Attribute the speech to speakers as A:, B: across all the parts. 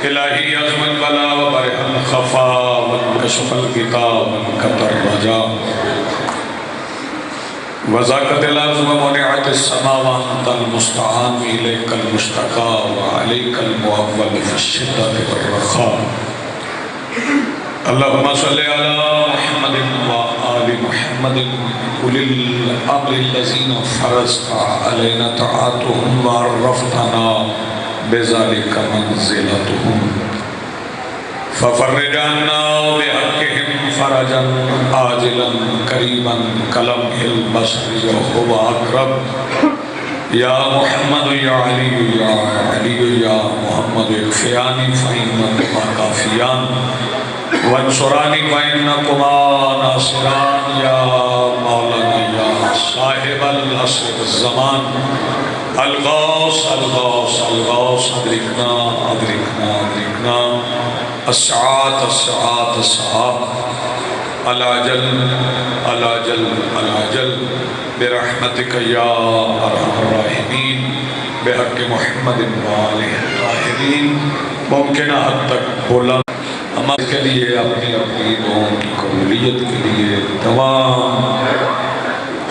A: الہی عظم البلا و برح الخفا وانکشف الغطا وانکتر رجا وزاقت العظم منعت السماء وانت المستعان الیک المشتقى وعلیک المعول فی الشدة والرخاء اللہم صلی علی محمد وآل محمد اولی الامر الذین فرضت علینا طاعتهم وعرفتنا بذلك منزلتهم ففرج عنا بحقهم فرجا عاجلا قریبا کلمح البصر وهو اقرب یا محمد یا علی یا علی یا محمد اکفیانی فإنکما کافیان وانصرانی فإنکما ناصران یا مولانا یا صاحب العصر والزمان الغوث الغوث الغوث ادرکنا ادرکنا ادرکنا الساعات الساعات الساعات العجل العجل العجل برحمتک یا ارحم الراحمین بحق محمد وآلہ الطاہرین ممکنہ حد تک بولا ہمارے کے لیے اپنی اپنی دعاؤں کی قبولیت کے لیے تمام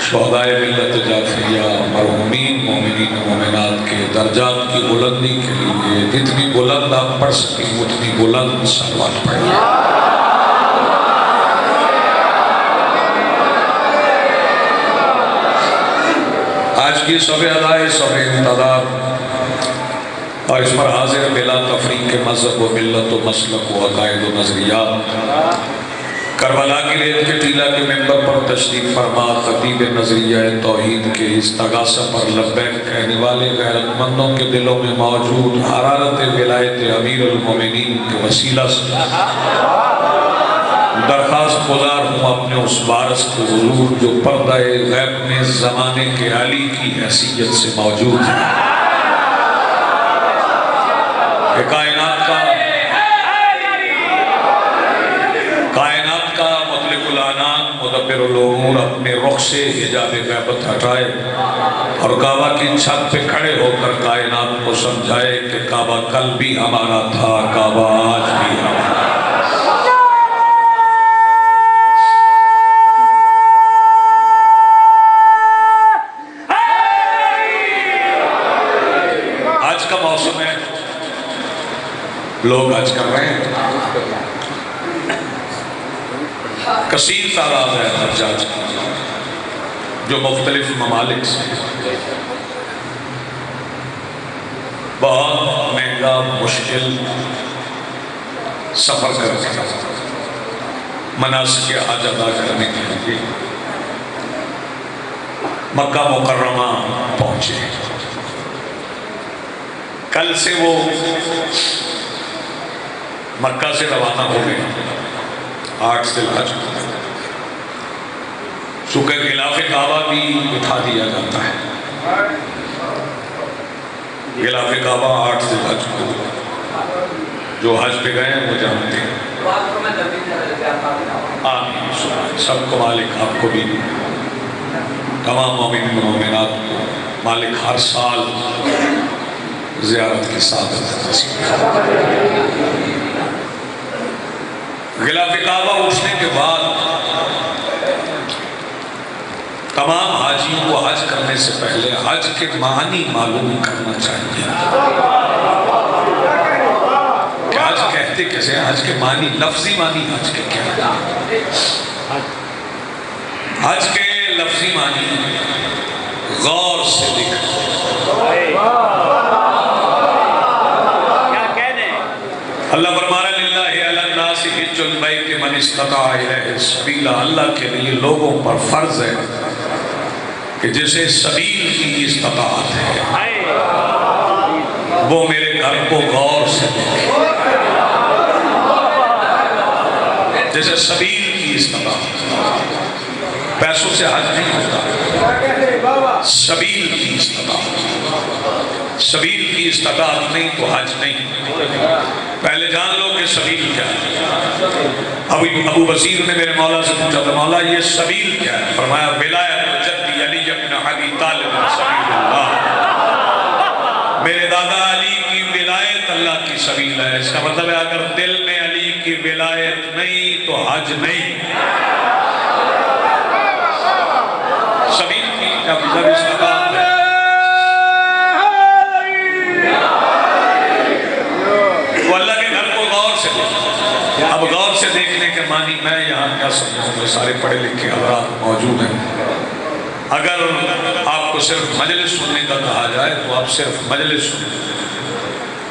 A: شہدائے ملت جعفریہ مرحومین مومنین مومنات کے درجات کی بلندی کے لیے جتنی بلند آپ پڑھ سکیں اتنی بلند صلوات پڑھیں آج کی صبح ادائے صبح انتظار اور اس پر حاضر بلا تفریق مذہب و ملت و مسلک و عقائد و نظریات کربلا کی ریت کے ٹیلہ کے ممبر پر تشریف فرما خطیب نظریہ توحید کے استغاثہ پر لبیک کہنے والے غیرت مندوں کے دلوں میں موجود حرارت ولایت امیر المومنین کے وسیلہ سے درخواست گزار ہوں اپنے اس وارث کے حضور جو پردہ غیب میں زمانے کے علی کی حیثیت سے موجود ہے کہ کائنات کا مطلق العنان مدبر الامور اپنے رخ سے حجاب غیبت ہٹائے اور کعبہ کی چھت پہ کھڑے ہو کر کائنات کو سمجھائے کہ کعبہ کل بھی ہمارا تھا کعبہ آج بھی ہمارا آج کا موسم ہے لوگ آج کر رہے ہیں کثیر تعداد ہے حجاج کی جو مختلف ممالک سے بہت مہنگا مشکل سفر کر کے مناسک حج ادا کرنے کے لیے مکہ مکرمہ پہنچے کل سے وہ مکہ سے روانہ ہو گئے 8 ذی الحج چونکہ غلاف کعبہ بھی اٹھا دیا جاتا ہے غلاف کعبہ 8 ذی الحج کو جو حج پہ گئے ہیں وہ جانتے ہیں آمین سب کو مالک آپ کو بھی تمام مومنین مومنات کو مالک ہر سال زیارت کی سعادت نصیب غلاف کعبہ اٹھنے کے بعد تمام حاجیوں کو حج کرنے سے پہلے حج کے معنی معلوم کرنا چاہیے کہ حج کہتے کیسے حج کے معنی لفظی معنی حج کے کیا حج کے لفظی معنی غور سے دیکھیں اللہ فرمانا حج البیت من استطاع الیہ سبیلا اللہ کے لیے لوگوں پر فرض ہے کہ جسے سبیل کی استطاعت ہے وہ میرے گھر کو غور سے دیکھے جسے سبیل کی استطاعت پیسوں سے حج نہیں ہوتا سبیل کی استطاعت سبیل کی استطاعت نہیں تو حج نہیں پہلے جان لو کہ سبیل کیا ہے ابو بصیر نے میرے مولا سے پوچھا تھا مولا یہ سبیل کیا ہے فرمایا ولایت جدی علی ابن ابی طالب سبیل اللہ میرے دادا علی کی ولایت اللہ کی سبیل ہے. اس کا مطلب ہے اگر دل میں علی کی ولایت نہیں تو حج نہیں. سبیل کی کیا مطلب اس کا بات ہے؟ وہ اللہ کے گھر کو غور سے دیکھیں. اب غور سے دیکھنے کے معنی میں یہاں کیا سمجھوں گے؟ سارے پڑھے لکھے حضرات موجود ہیں. اگر آپ کو صرف مجلس سننے کا کہا جائے تو آپ صرف مجلس سنیں.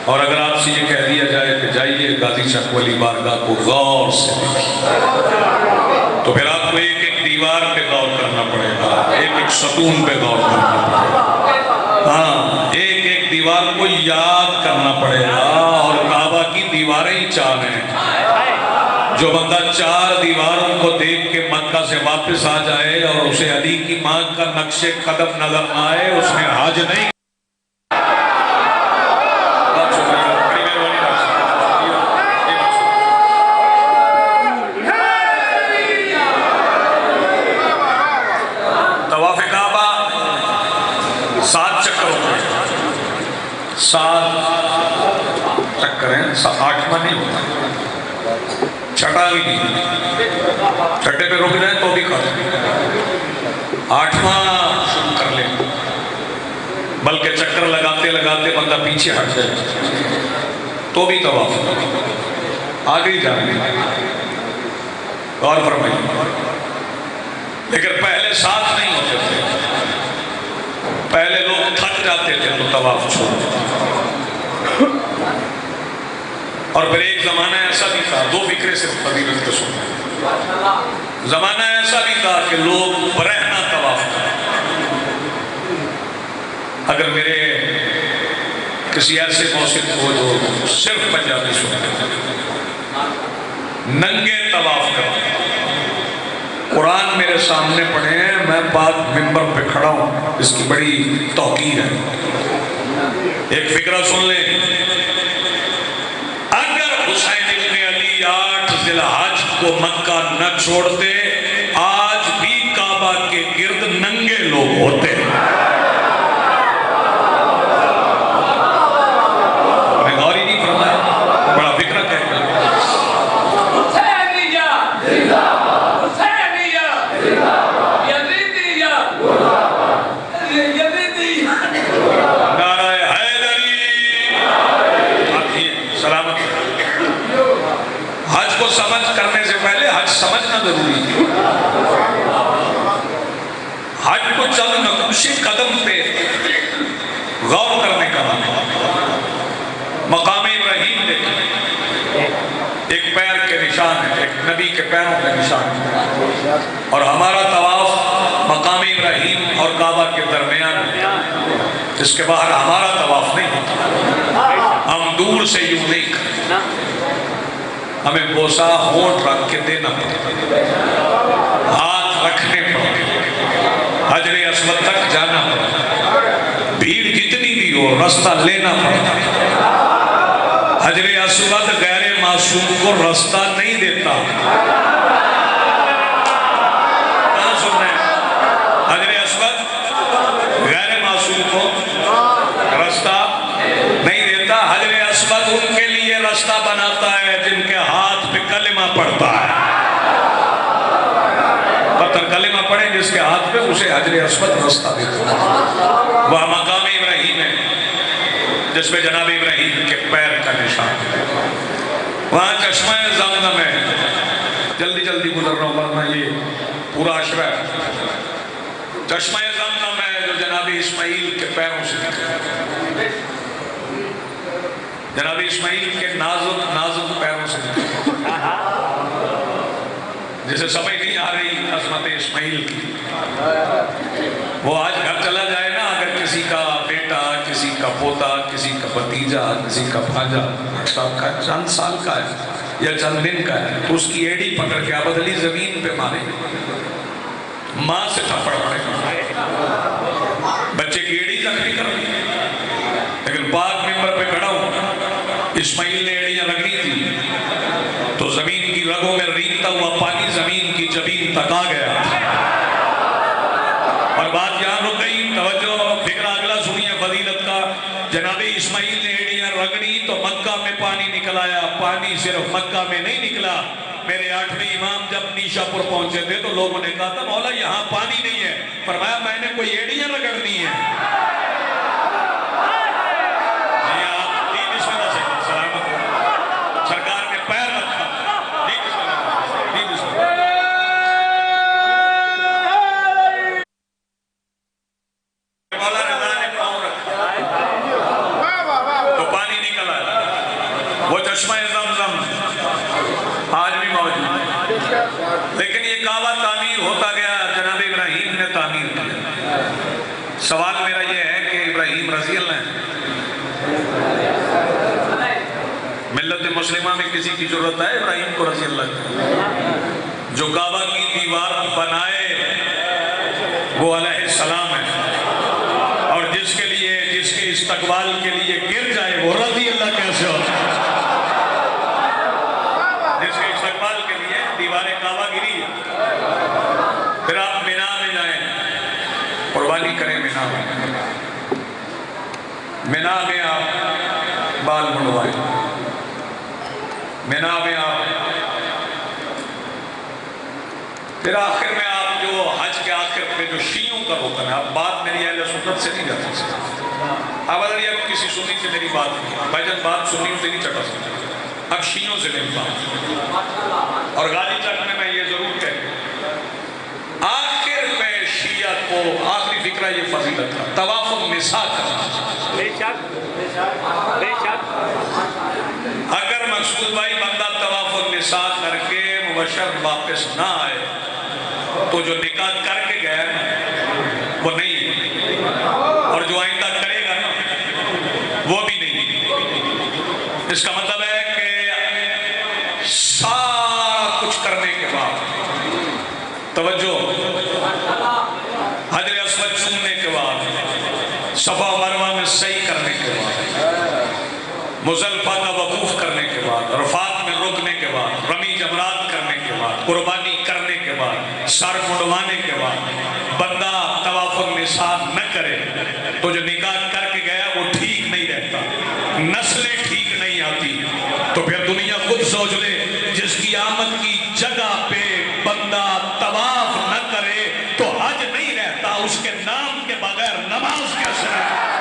A: اور اگر آپ سے یہ کہہ دیا جائے کہ جائیے غازی چک والی بارگاہ کو غور سے دیکھیں، تو پھر آپ کو ایک ایک دیوار پہ غور کرنا پڑے گا، ایک ایک ستون پہ غور کرنا پڑے گا. ہاں، ایک ایک دیوار کو یاد کرنا پڑے گا. اور کعبہ کی دیواریں ہی 4 ہیں. جو بندہ 4 دیواروں کو دیکھ کے مکہ سے واپس آ جائے اور اسے علی کی مانگ کا نقش قدم نظر نہ آئے، اس نے حج نہیں. طواف کعبہ 7 چکر ہوتے ہیں. 7 چکر ہیں. 8واں نہیں ہوتا. چھٹا بھی نہیں. چھٹے پہ رک جائیں تو بھی کر 8واں شروع کر لیں. بلکہ چکر لگاتے لگاتے بندہ پیچھے ہٹ جائے تو بھی طواف آگے ہی جانے. غور فرمائیے. لیکن پہلے 7 نہیں ہوتے تھے. پہلے لوگ تھک جاتے تھے تو طواف چھوڑ دیتے. اور پھر ایک زمانہ ایسا بھی تھا، 2 فکرے سے فضیلت کو سنیں. زمانہ ایسا بھی تھا کہ لوگ برہنہ طواف کریں. اگر میرے کسی ایسے موسیقی کو جو صرف پنجابی سنتے ننگے طواف کرتے، قرآن میرے سامنے پڑھے ہیں، میں پاک منبر پہ کھڑا ہوں، اس کی بڑی توقیر ہے. ایک فکرہ سن لیں. حسین ابن علی 8 ذی الحج کو مکہ نہ چھوڑتے، آج بھی کعبہ کے گرد ننگے لوگ ہوتے. آپ نے غور ہی نہیں فرمایا. بڑا فکرہ کہہ گیا. نعرہ حیدری. آپ یہ سلامت. حج کو سمجھ کرنے سے پہلے حج سمجھنا ضروری ہے. حج کو چند نقش قدم پہ غور کرنے کا نام ہے. مقام ابراہیم دیکھیں، ایک پیر کے نشان ہے، ایک نبی کے پیروں کے نشان ہے. اور ہمارا طواف مقام ابراہیم اور کعبہ کے درمیان ہے. اس کے باہر ہمارا طواف نہیں ہوتا. ہم دور سے یوں نہیں کرتے. ہمیں بوسا ہونٹ رکھ کے دینا پڑتا، ہاتھ رکھنے پڑتے، حجر اسود تک جانا پڑتا. بھیڑ جتنی بھی ہو رستہ لینا پڑتا. حجر اسود غیر معصوم کو رستہ نہیں دیتا. کہاں سن رہے ہیں؟ حجر اسود غیر معصوم کو رستہ نہیں دیتا. حجر اسود ان کے لیے رستہ بناتا ہے جن کے ہاتھ پہ کلمہ پڑتا ہے. پتھر کلمہ پڑھیں جس کے ہاتھ پہ، اسے حجر اسود رستہ دیتا ہے. وہ مقام ابراہیم ہے جس پہ جناب ابراہیم کے پیر کا نشان ہے. وہاں چشمہ زمزم ہے. جلدی جلدی گزر رہا ہوں ورنہ یہ پورا عشرہ ہے. چشمہ زمزم ہے جو جناب اسماعیل کے پیروں سے نکلا. جناب اسماعیل کے نازک نازک پیروں سے نکلا. جسے سمجھ نہیں آ رہی عظمت اسماعیل کی، وہ آج گھر چلا جائے نا، اگر کسی کا بیٹا، کسی کا پوتا، کسی کا بھتیجا، کسی کا بھانجا صاحب کا چند سال کا ہے یا چند دن کا ہے، تو اس کی ایڑی پکڑ کے بدلی زمین پہ مارے، ماں سے تھپڑ پڑے. بچے کی ایڑی زخمی کر دی. لیکن پاک ممبر پہ کھڑا ہوں، اسماعیل نے ایڑیاں رگڑی تھی تو زمین کی رگوں میں ریگتا ہوا پانی زمین کی جبین تک آ گیا. اور بات یہاں رک گئی. توجہ، فکرہ اگلا سنیے فضیلت کا. جناب اسماعیل نے ایڑیاں رگڑی تو مکہ میں پانی نکل آیا. پانی صرف مکہ میں نہیں نکلا. میرے 8ویں امام جب نیشا پور پہنچے تھے تو لوگوں نے کہا تھا مولا یہاں پانی نہیں ہے. فرمایا میں نے کوئی ایڑیاں رگڑنی ہے. سرکار نے پیر رکھا. مولا رضا نے پاؤں رکھا تو پانی نکل آیا. وہ چشمہ زمزم آج بھی موجود. لیکن یہ کعبہ تعمیر ہوتا گیا. جناب ابراہیم نے تعمیر کیا. سوال میرا یہ ہے کہ ابراہیم رضی اللہ ملت مسلمہ میں کسی کی ضرورت ہے ابراہیم کو رضی اللہ جو کعبہ کی دیوار بنائے وہ علیہ السلام ہے, اور جس کے استقبال کے لیے گر جائے وہ رضی اللہ کیسے ہوتا ہے؟ جس کے استقبال کے لیے دیوار کعبہ گری ہے. پھر آپ مینا میں جائیں, قربانی کریں مینا میں. مینا میں آپ بال منڈوائیں. مینا میں آپ پھر آخر میں آپ جو حج کے آخر پہ جو شیعوں کا رکن ہے, آپ بات میری اہل سنت سے نہیں جاتی سکتے. اب اگر یہ کسی سنی سے میری بات نہیں, بھائی جان بات سنیوں سے نہیں چٹا سکتے, اب شیعوں سے میری بات. اور غازی چک میں یہ ضرور کہہ آخر میں شیعہ کو آخری فکرہ یہ فضیلت تھا طواف النساء کرنا. بے شک اگر مقصود بھائی بندہ طواف النساء کر کے مبشر واپس نہ آئے تو جو نکاح کر کے گیا نا وہ نہیں, اور جو آئندہ کرے گا نا وہ بھی نہیں. اس کا مطلب ہے کہ سارا کچھ کرنے کے بعد توجہ حجر اسود چومنے کے بعد صفا مروہ میں سعی کرنے کے بعد مزدلفہ کا وقوف کرنے کے بعد عرفات میں رکنے کے بعد رمی جمرات کرنے کے بعد قربانی کرنے کے بعد سر مڑوانے کے بعد بندہ طواف النساء نہ کرے تو جو نکاح کر کے گیا وہ ٹھیک نہیں رہتا, نسلیں ٹھیک نہیں آتی. تو پھر دنیا خود سوچ لے جس کی آمد کی جگہ پہ بندہ طواف نہ کرے تو حج نہیں رہتا, اس کے نام کے بغیر نماز کیسے رہتا؟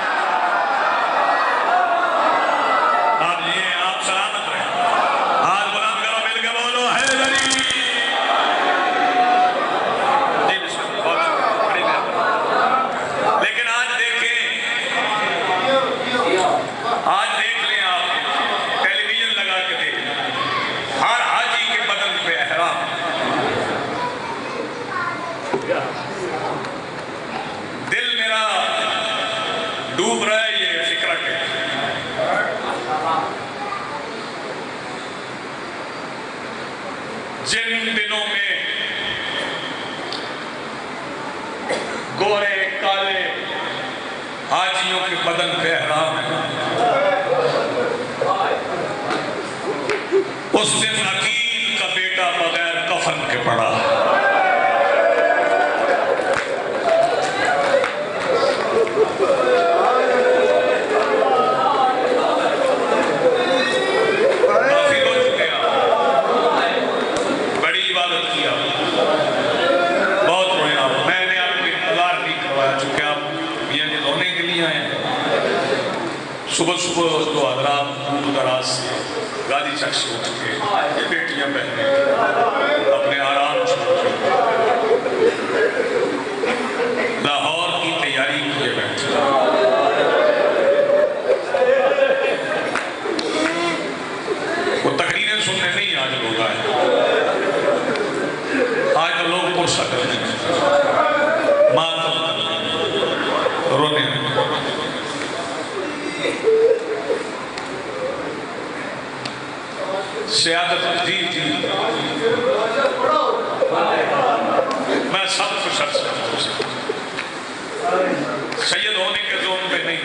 A: دل میرا ڈوب رہا ہے یہ فکر کے جن دنوں میں گورے کالے حاجیوں کے بدن پہ احرام ہے, اس دن عقیل کا بیٹا بغیر کفن کے پڑا. صبح صبح دو حضرات دور دراز سے غازی چک سے اٹھ کے یہ بیٹیاں بہنیں اپنے آرام چھوڑ کے لاہور کی تیاری کیے بیٹھے. وہ تقریریں سننے نہیں آج لوگ آئے, آج تو لوگ پرسہ کرتے ہیں ماتم رونے ہیں. سیادت جی میں سب کچھ عرض کرتا ہوں, سید ہونے کے زون پہ نہیں,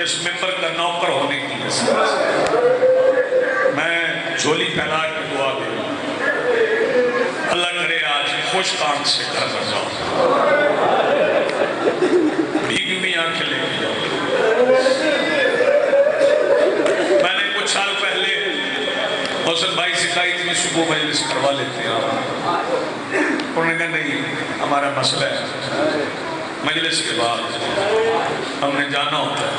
A: اس ممبر کا نوکر ہونے کی میں جھولی پھیلا کے دعا دے رہا ہوں. اللہ کرے آج خوش کام سے گھر کر جاؤں, بھیگی ہوئی آنکھیں لے کے جاؤں. بھی صبح مجلس کروا لیتے ہیں آپ. انہوں نے کہا نہیں ہمارا مسئلہ ہے مجلس کے بعد ہم نے جانا ہوتا ہے.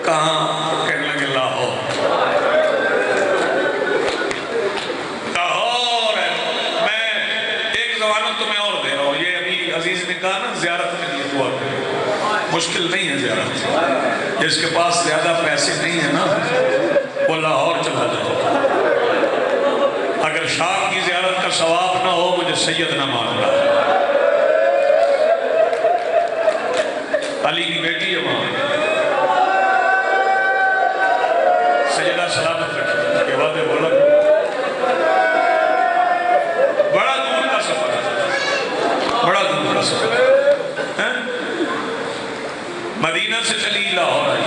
A: کہاں؟ کہنے لگے لاہور. لاہور ہے. میں ایک ضمانت تمہیں اور دے رہا ہوں. یہ ابھی عزیز نے کہا نا زیارت کے لیے دعا کریں. مشکل نہیں ہے زیارت. جس کے پاس زیادہ پیسے نہیں ہیں نا وہ لاہور چلا جائے. اگر شام کی زیارت کا ثواب نہ ہو مجھے سید نہ ماننا. علی کی بیٹی ہے وہاں. سیدہ سلامت رکھے کے بعد بولا بڑا دور کا سفر ہے. بڑا دور کا سفر ہے. مدینہ سے چلی لاہور آئی.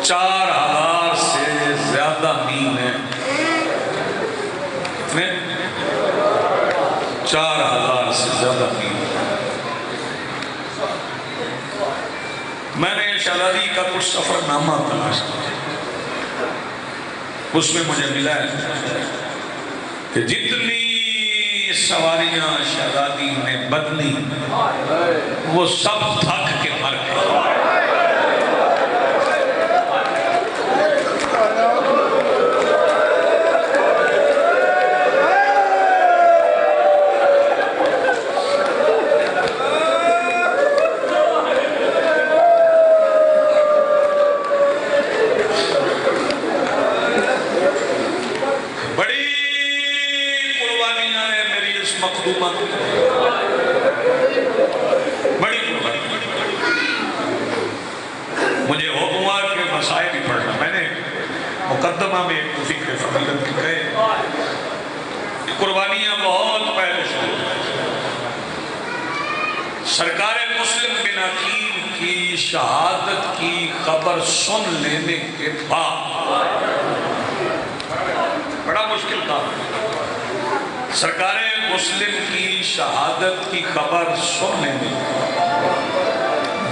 A: 4000 سے زیادہ میل ہیں. 4000 سے زیادہ میل. میں نے شہزادی کا کچھ سفر نامہ تلاش کیا. اس میں مجھے ملا ہے کہ جتنی سواریاں شہزادی نے بدلی وہ سب تھک کے مر گئے. بڑی مجھے حکم ہوا کہ مسائل بھی پڑھنا. میں نے مقدمہ میں فکر فضیلت کے کہے قربانیاں بہت پہلے شروع. سرکار مسلم بن عقیل کی شہادت کی خبر سن لینے کے بعد بڑا مشکل کام. سرکار مسلم کی شہادت کی خبر سننے میں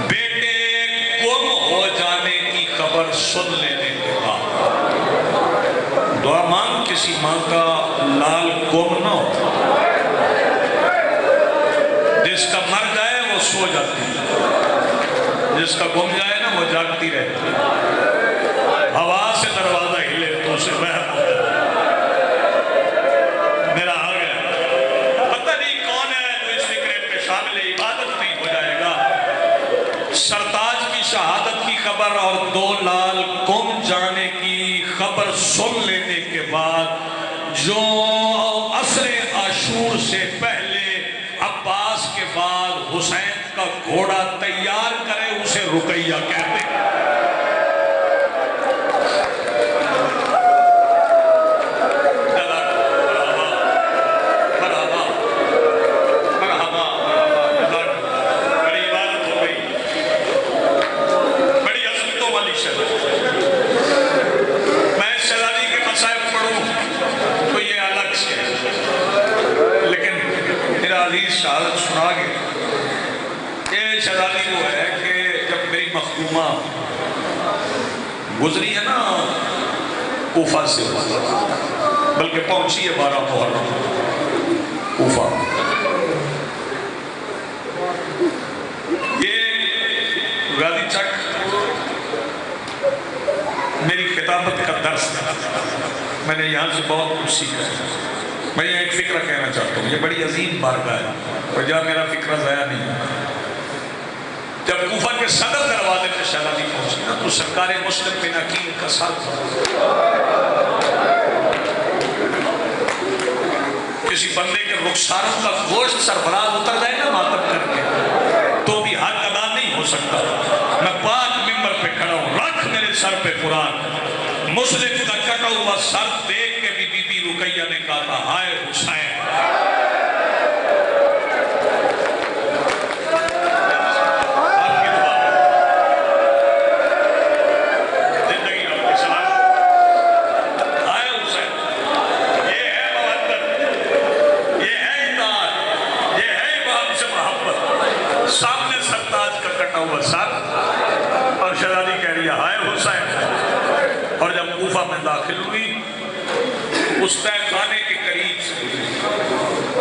A: بیٹے گم ہو جانے کی خبر سن لینے کے بعد دعا مانگ کسی ماں کا لال گم نہ ہو. جس کا مر جائے وہ سو جاتی ہے. جس کا گم جائے نا وہ جاگتی رہتی ہے. ہوا سے دروازہ ہلے تو اسے وہم ہو جائے میرا آ گیا. پتہ نہیں کون ہے جو اس فکر میں شامل عبادت نہیں ہو جائے گا. سرتاج کی شہادت کی خبر اور 2 لال گم جانے کی خبر سن لینے کے بعد جو عصر عاشور سے پہلے عباس کے بعد حسین کا گھوڑا تیار کرے اسے رقیہ کہتے ہیں. شہادت سنا گے. یہ شہزادی وہ ہے کہ جب میری مخدومہ گزری ہے نا کوفہ سے بلکہ پہنچی ہے 12 محرم کوفہ. یہ غازی چک میری خطابت کا درس ہے. میں نے یہاں سے بہت کچھ سیکھا ہے. میں یہ ایک فکرہ کہنا چاہتا ہوں. یہ بڑی عظیم بارگاہ ہے اور جہاں میرا فکرہ ضائع نہیں. جب کوفہ کے صدر دروازے پہ شہزادی پہنچی نا تو سرکار مسلم بن عقیل کا سر کسی بندے کے رخساروں کا گوشت سرفراز اتر جائے نا ماتم کر کے تو بھی حق ادا نہیں ہو سکتا. میں پاک ممبر پہ کھڑا ہوں. رکھ میرے سر پہ قرآن. مسلم کا کٹا ہوا سر دیکھ کے بھی بی بی رقیہ نے کہا تھا ہائے حسین. آپ کی دعا زندگی آپ کی سلام. ہائے حسین. یہ ہے مودت, یہ ہے اطاعت, یہ ہے امام سے محبت. سامنے سرتاج کا کٹا ہوا سر اور شہزادی کہہ رہی ہے ہائے حسین. اور جب کوفہ میں داخل داخل ہوئی اس تہ خانے کے قریب سے گزری.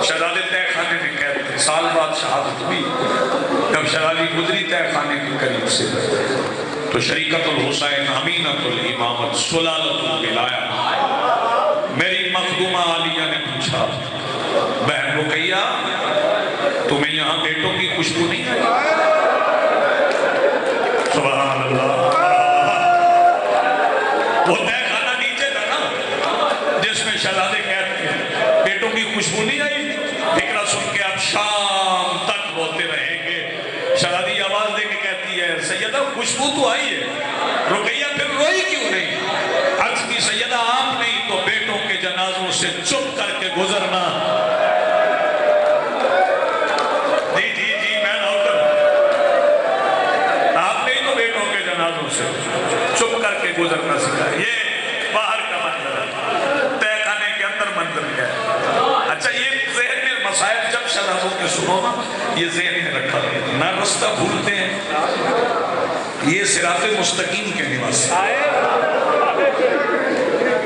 A: شہزادے تہ خانے میں قید تھے, سال بعد شہادت ہوئی. جب شہزادی گزری تہ خانے کے قریب سے تو شریکت الحسین امینت الامامت سلالت الولایہ میری مخدومہ عالیہ نے پوچھا, بہن رقیہ تمہیں یہاں بیٹوں کی خوشبو نہیں آئی؟ سبحان اللہ. وہ تہ خانہ نیچے تھا نا جس میں شہزادے قید تھے, بیٹوں کی خوشبو نہیں آئی؟ فکرہ سن کے آپ شام تک روتے رہیں گے. شہزادی آواز دے کے کہتی ہے, سیدہ خوشبو تو آئی ہے. رقیہ پھر روئی کیوں نہیں؟ عرض کی, سیدہ آپ نہیں تو بیٹوں کے جنازوں سے چپ کر کے گزرنا. جی میں نوکر, آپ نہیں تو بیٹوں کے جنازوں سے چپ کر کے گزرنا سکھا. یہ باہر کا منظر ہے, تہ خانے کے اندر منظر کیا ہے. اچھا یہ ذہن میں مسائل جب شہزادوں کے سنو نا, یہ ذہن میں رکھا نہ رستہ بھولتے ہیں. یہ صراط مستقیم کے نواسی,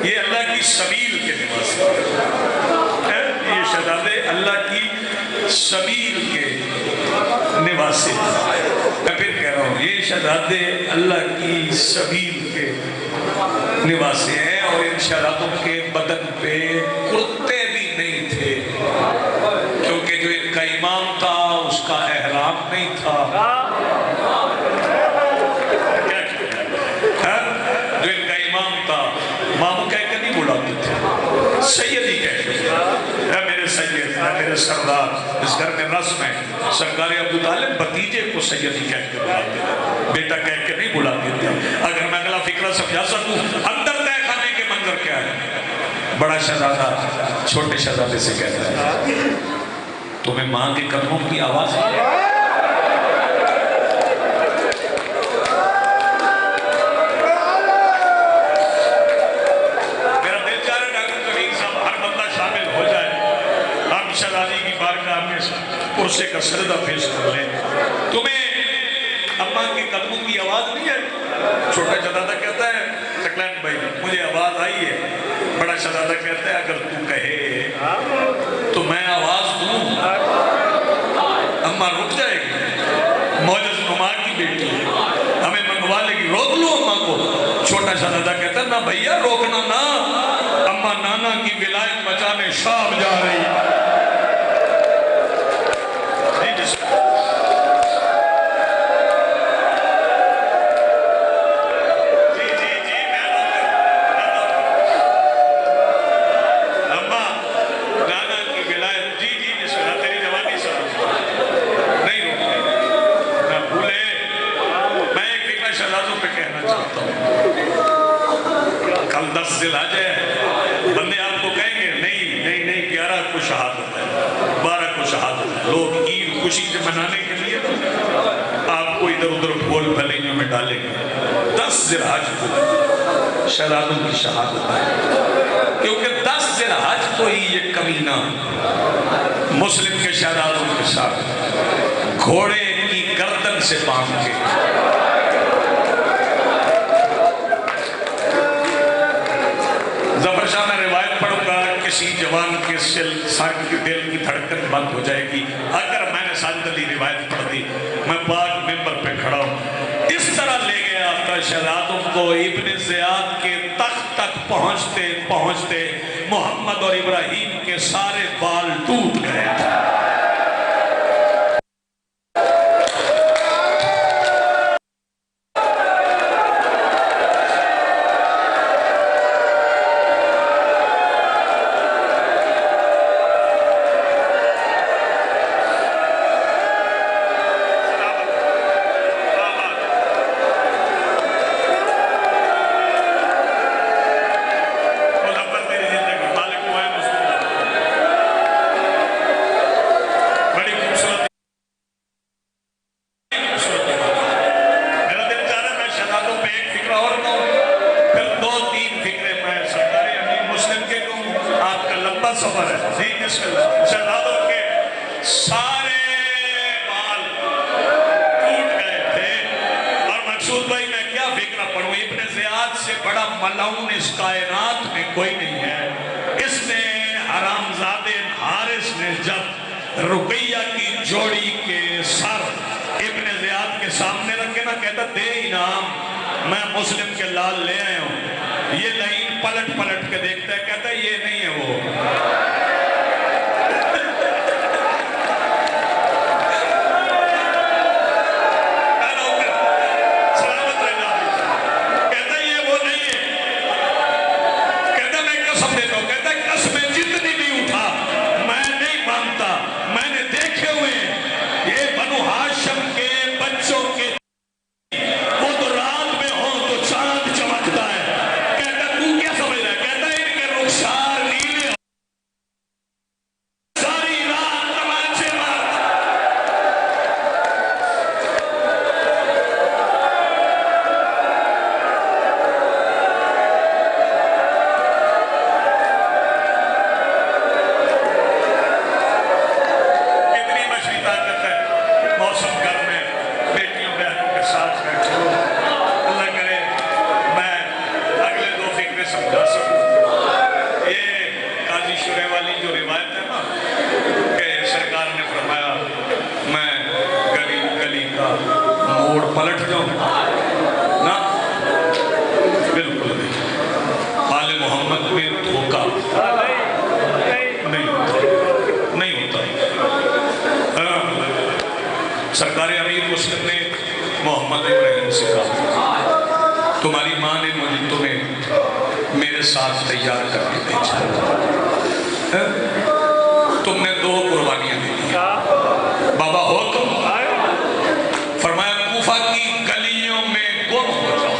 A: یہ اللہ کی سبیل کے نواسی, یہ شہزادے اللہ کی سبیل کے نواسی. میں پھر کہہ رہا ہوں, یہ شہزادے اللہ کی سبیل کے نواسی ہیں. اور ان شہزادوں کے بدن پہ کرتے بھی نہیں تھے, کیونکہ جو ان کا امام تھا اس کا احرام نہیں تھا. جو ان کا امام تھا مامو کہہ کے نہیں بلاتے تھے, سیدی کہہ کے. اے میرے سید, اے میرے سردار. اس گھر میں رسم ہے, سرکار ابو طالب بھتیجے کو سیدی کہہ کے بلاتے تھے, بیٹا کہہ کے نہیں بلاتے تھے. اگر میں اگلا فکرہ سمجھا سکوں, اندر تہ خانے کے منظر کیا ہے. بڑا شہزادہ چھوٹے شہزادے سے کہتا ہے, تمہیں ماں کے قدموں کی آواز ہے؟ کرسے کا سجدہ پیش کر لیں. تمہیں اماں کے قدموں کی آواز نہیں ہے؟ چھوٹا شہزادہ کہتا ہے, تکلین بھائی مجھے آواز آئی ہے. بڑا شہزادہ کہتا ہے, اگر تو کہے تو میں آواز دوں. اماں رک جائے گی, معجز نما کی بیٹی ہے, ہمیں منگوا لے گی, روک لو اماں کو. چھوٹا شہزادہ کہتا ہے, نہ بھیا روکنا نا, اماں نانا کی ولایت بچانے شام جا رہی ہے. بندے آپ کو کہیں گے نہیں 11 کو شہادت ہے, 12 کو شہادت ہے. لوگ عید خوشی سے منانے کے لیے آپ کو ادھر ادھر پھول پھلیوں میں ڈالیں گے. 10 ذی الحج کو شہزادوں کی شہادت ہے, کیونکہ 10 ذی الحج کو ہی یہ کمینہ مسلم کے شہزادوں کے ساتھ گھوڑے کی گردن سے باندھ کے ظفر شاہ میں روایت پڑھوں گا, کسی جوان کے سر کی دل کی دھڑکن بند ہو جائے گی اگر میں نے ساجد علی روایت پڑھ دی. میں پاک ممبر پہ کھڑا ہوں, اس طرح لے گیا تھا شہزادوں کو ابن زیاد کے تخت تک پہنچتے پہنچتے محمد اور ابراہیم کے سارے بال ٹوٹ گئے تھے. شہزادوں کے سارے بال ٹوٹ گئے تھے. اور مقصود بھائی میں کیا فکرہ پڑھوں, ابن زیاد سے سے بڑا ملعون اس کائنات میں کوئی نہیں ہے۔ اس نے حرامزادے حارث نے جب رقیہ کی جوڑی کے سر ابن زیاد کے سامنے رکھے نا، کہتا دے انعام، میں مسلم کے لال لے آئے ہوں۔ یہ لائن پلٹ پلٹ کے دیکھتا ہے، کہتا ہے یہ نہیں ہے وہ۔ پلٹ جاؤں نا، بالکل آل محمد میں دھوکہ نہیں ہوتا۔ سرکار امیر مسلم نے محمد ابراہیم سے کہا تمہاری ماں نے مجھے تمہیں میرے ساتھ تیار کر کے بھیجا، تم نے 2 قربانیاں دی دی، بابا ہو تم، فرمایا کوفہ کی گلیوں میں گم ہو جاؤ۔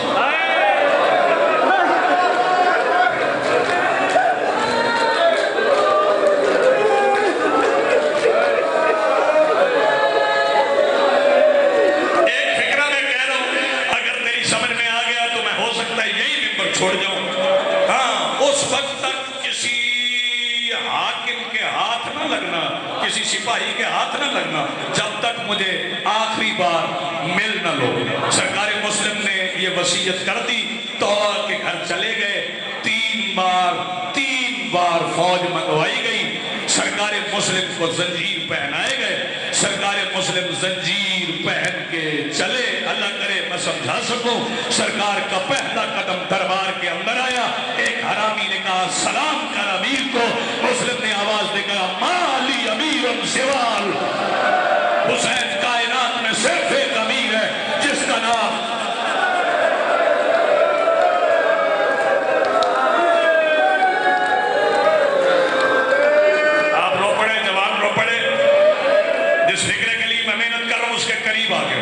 A: ایک فکرہ میں کہہ رہا ہوں، اگر تیری سمجھ میں آ گیا تو میں ہو سکتا ہے یہی ممبر چھوڑ جاؤں۔ ہاں، اس وقت تک کسی حاکم کے ہاتھ نہ لگنا، کسی سپاہی کے ہاتھ نہ لگنا جب تک مجھے آخری بار مل نہ لو۔ سرکار مسلم نے یہ وصیت کر دی، توبہ کے گھر چلے گئے، 3 بار فوج منگوائی گئی، سرکار مسلم کو زنجیر پہنائے گئے، سرکار مسلم زنجیر پہن کے چلے۔ اللہ کرے میں سمجھا سکوں، سرکار کا پہلا قدم دربار کے اندر آیا، ایک حرامی نے کہا سلام کر امیر کو، مسلم نے آواز دے کہا مالی امیر سوال، حسین کائنات میں صرف ایک امیر ہے جس کا نام آپ رو پڑے، جوان رو پڑے، جس فکر کے لیے میں محنت کر رہا ہوں اس کے قریب آ گئے۔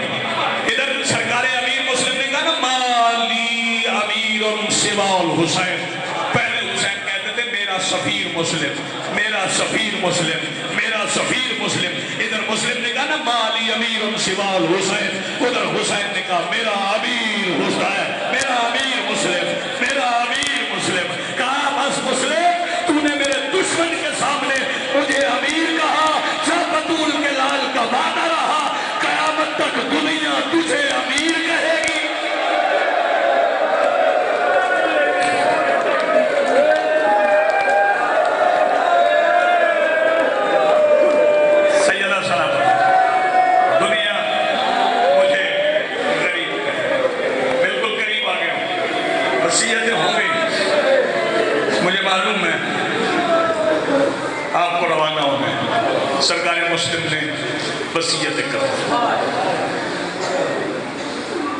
A: ادھر سرکار امیر مسلم نے کہا نا مالی امیر سوال حسین، پہلے حسین کہتے تھے میرا سفیر مسلم، میرا سفیر مسلم، میرا سفیر مسلم، ادھر مسلم نے کہا نا مالی امیر سوال حسین، ادھر حسین نے کہا میرا امیر حسین، میرا امیر مسلم، میرا امیر مسلم۔ کہا بس مسلم تو نے میرے دشمن کے سامنے مجھے امیر کہا، جب بطول کے لال کا وعدہ رہا، قیامت تک دنیا تجھے امیر کہے گی۔ سرکار مسلم نے وصیت کر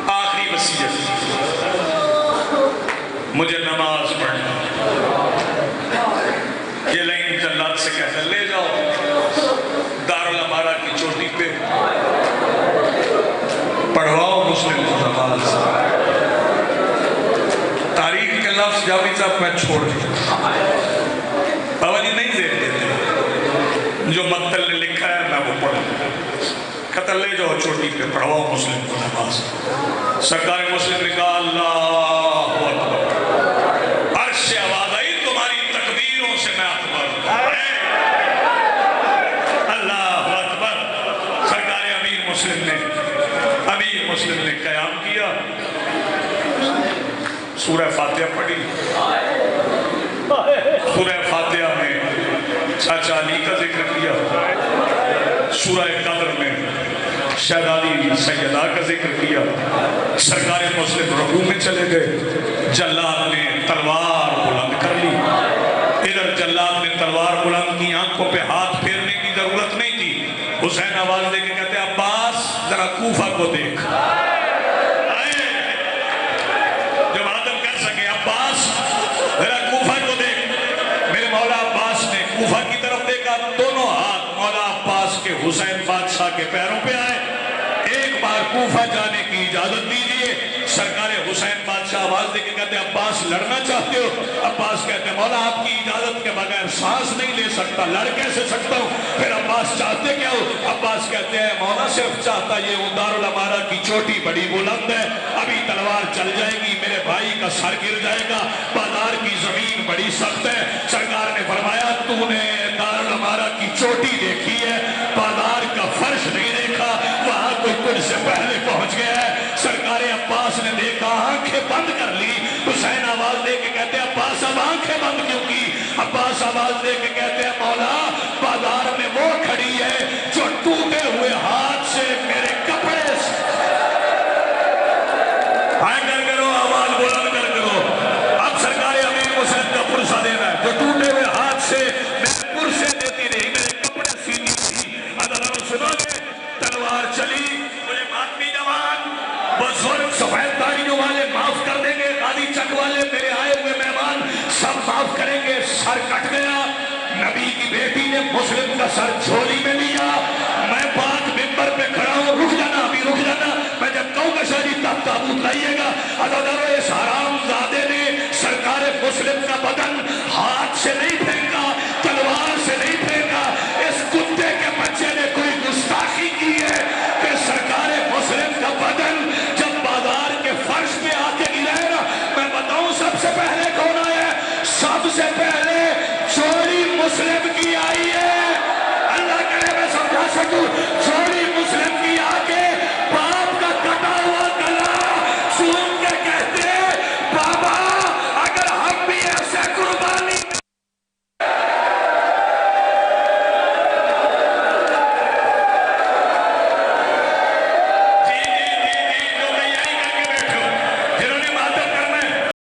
A: آخری وصیت، مجھے نماز پڑھنا، یہ لائن جلات سے کہتا لے جاؤ دارالامارہ کی چوٹی پہ پڑھواؤ مسلم کو نماز۔ تاریخ کے لفظ جاوید صاحب میں چھوڑ دیا، بابا جی نہیں دیکھ دیتے، جو مقتل نے لکھا ہے میں وہ پڑھوں، قتل لے جاؤ چوٹی پہ پڑھواؤ مسلم کو نماز۔ سرکار مسلم نے کہا اللہ اکبر، عرش سے آواز آئی تمہاری تکبیروں سے میں اکبر، اللہ اکبر۔ سرکار امیر مسلم نے قیام کیا، سورہ فاتحہ پڑھی. سورہ فاتحہ میں چاچا علی کا ذکر کیا. سورہ قدر میں شہزادی سیدہ کا ذکر کیا. سرکار مسلم رکوع میں چلے گئے. جلاد نے تلوار بلند کر لی. ادھر جلاد نے تلوار بلند کی, آنکھوں پہ ہاتھ پھیرنے کی ضرورت نہیں تھی. حسین آواز دے کے کہتے ہیں عباس ذرا کوفہ کو دیکھ. جب عادل کر سکے عباس ذرا کوفہ کو دیکھ. میرے مولا عباس نے کوفہ کی طرف دیکھا. دونوں ہاتھ مولا عباس کے حسین بادشاہ کے پیروں پہ آئے. ایک بار کوفہ جانے کی اجازت دیجئے. سرکار حسین بادشاہ آواز دے کے کہتے ہیں عباس لڑنا چاہتے ہو؟ عباس کہتے ہیں مولا آپ کی اجازت کے بغیر سانس نہیں لے سکتا, لڑ کیسے سکتا ہوں؟ پھر عباس چاہتے کیا ہو؟ عباس کہتے ہیں مولا صرف چاہتا یہ ہوں, دارالامارہ کی چوٹی بڑی بلند ہے, ابھی تلوار چل جائے گی میرے بھائی کا سر گر جائے گا, بازار کی زمین بڑی سخت ہے. سرکار نے فرمایا تو نے دارالامارہ کی چوٹی دیکھی ہے, بازار کا فرش نہیں دیکھا, وہاں کوئی تجھ سے پہلے پہنچ گیا ہے. سرکار عباس نے دیکھا, آنکھیں بند کر لی. حسین آواز دے کے کہتے ہیں عباس اب آنکھیں بند کیوں کی؟ عباس آواز دے کے کہتے ہیں مولا بازار میں وہ کھڑی ہے جو ٹوٹے ہوئے ہاتھ سے میرے کپڑے سے کر کرو, آواز بلند کر کرو. اب سرکار امیر حسین کا پرسہ دینا ہے. جو ٹوٹے ہوئے ہاتھ سے میرے پرسے دیتی رہی, میرے کپڑے سیتی رہی. ادھر سنو گے تلوار چلی. مجھے ماتمی جوان بزرگ سفید داڑھیوں والے معاف کر دیں گے, قاضی چک والے میرے آئے ہوئے مہمان سب معاف کریں گے. سر کٹ گیا. نبی کی بیٹی نے مسلم کا سر جھولی میں لیا. میں پاک ممبر پہ کھڑا ہوں, رک جانا ابھی رک جانا. میں جب کہوں گا شاہ جی تب تابوت لائیے گا. اس حرام زادے نے سرکار مسلم کا بدن